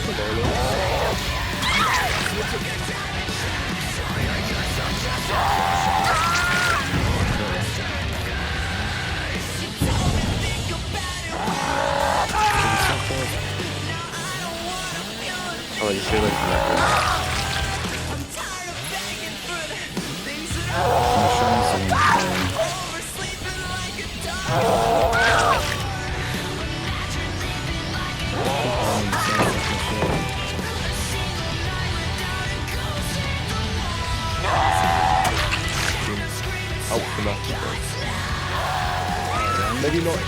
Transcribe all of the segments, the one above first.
Oh, you should like that. Oh, come on. Maybe not.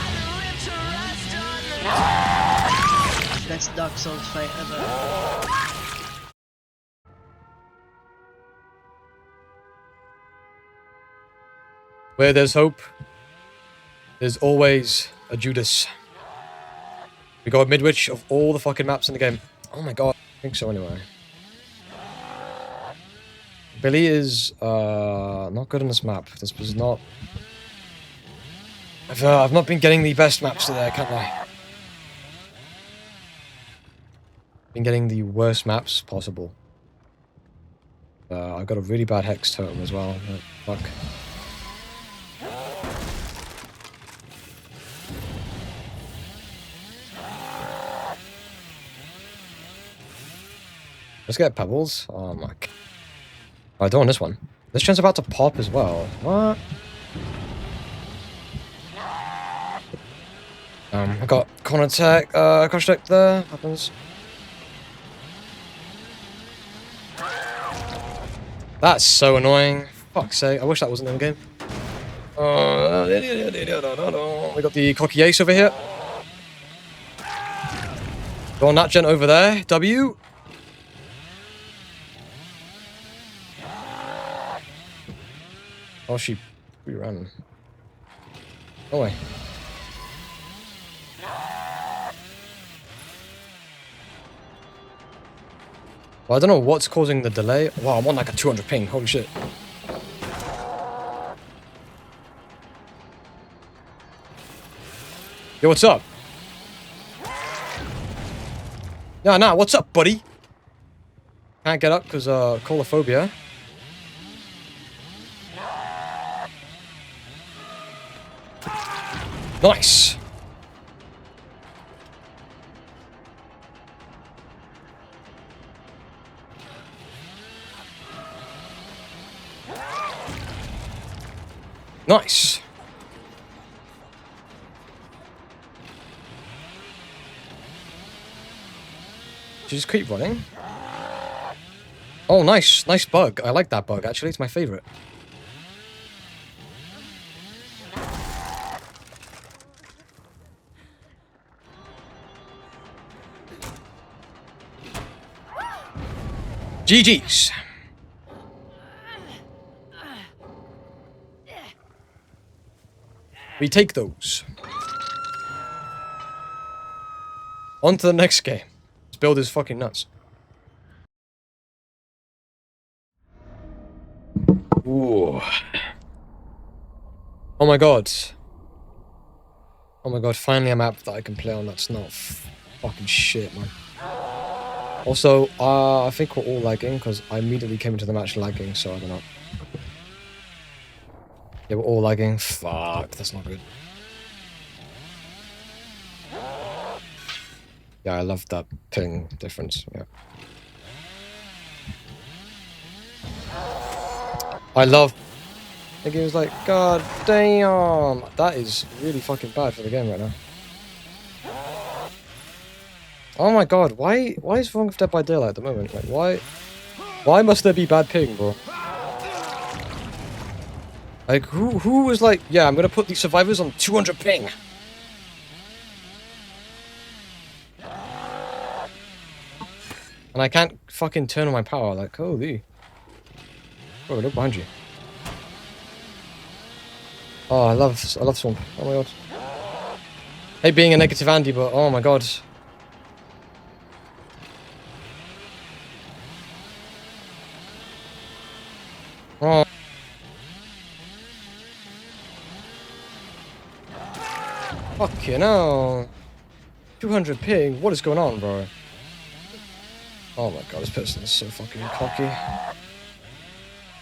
Best Dark Souls fight ever. Where there's hope, there's always a Judas. We got Midwich of all the fucking maps in the game. Oh my god, I think so anyway. Billy is not good on this map. This was not. I've not been getting the best maps today, can't lie. Been getting the worst maps possible. I got a really bad hex totem as well. Fuck. Let's get pebbles. Oh my. I don't want this one. This gen's about to pop as well. What? I got corner attack, crush deck there. Happens. That's so annoying. Fuck's sake. I wish that wasn't in the game. We got the cocky ace over here. Go on that gen over there. W. Oh, she ran. No way. Well, I don't know what's causing the delay. Wow, I'm on like a 200 ping. Holy shit. Yo, what's up? Yeah, nah, what's up, buddy? Can't get up because, colophobia. Nice! Nice! Did you just keep running? Oh, nice! Nice bug. I like that bug, actually. It's my favorite. GG's. We take those. On to the next game. This build is fucking nuts. Ooh. Oh my god. Oh my god, finally a map that I can play on that's not fucking shit, man. Also, I think we're all lagging because I immediately came into the match lagging, so I don't know. Yeah, we're all lagging. Fuck, that's not good. Yeah, I love that ping difference, yeah. I love... The game is like, god damn! That is really fucking bad for the game right now. Oh my god, why is wrong with Dead by Daylight at the moment? Like, why must there be bad ping, bro? Like, who was like, yeah, I'm gonna put these survivors on 200 ping. And I can't fucking turn on my power, like, holy. Oh, look behind you. Oh, I love Swamp. Oh my god. Hate being a negative Andy, but oh my god. Oh. Fucking hell. 200 ping. What is going on, bro? Oh my god, this person is so fucking cocky.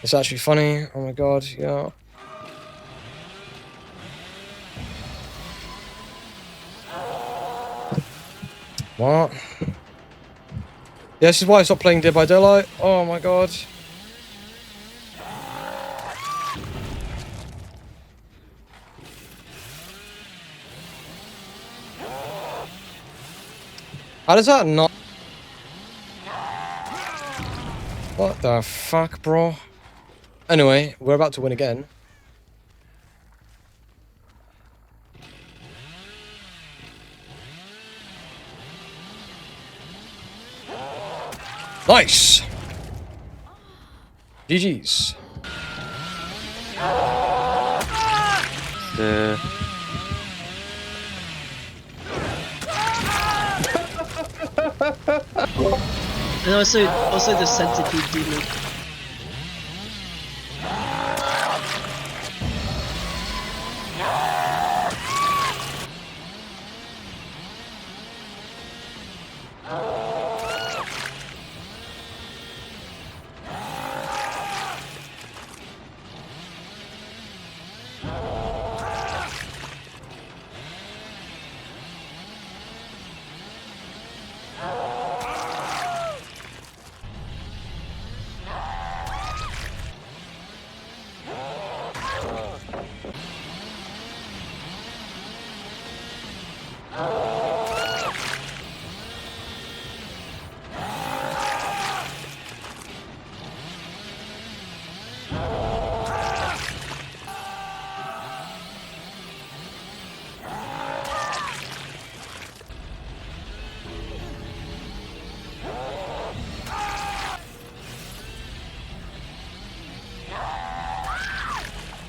It's actually funny. Oh my god, yeah. What? Yeah, this is why I stopped playing Dead by Daylight. Oh my god. How does that not... What the fuck, bro? Anyway, we're about to win again. Nice! GG's. And also the centipede demon.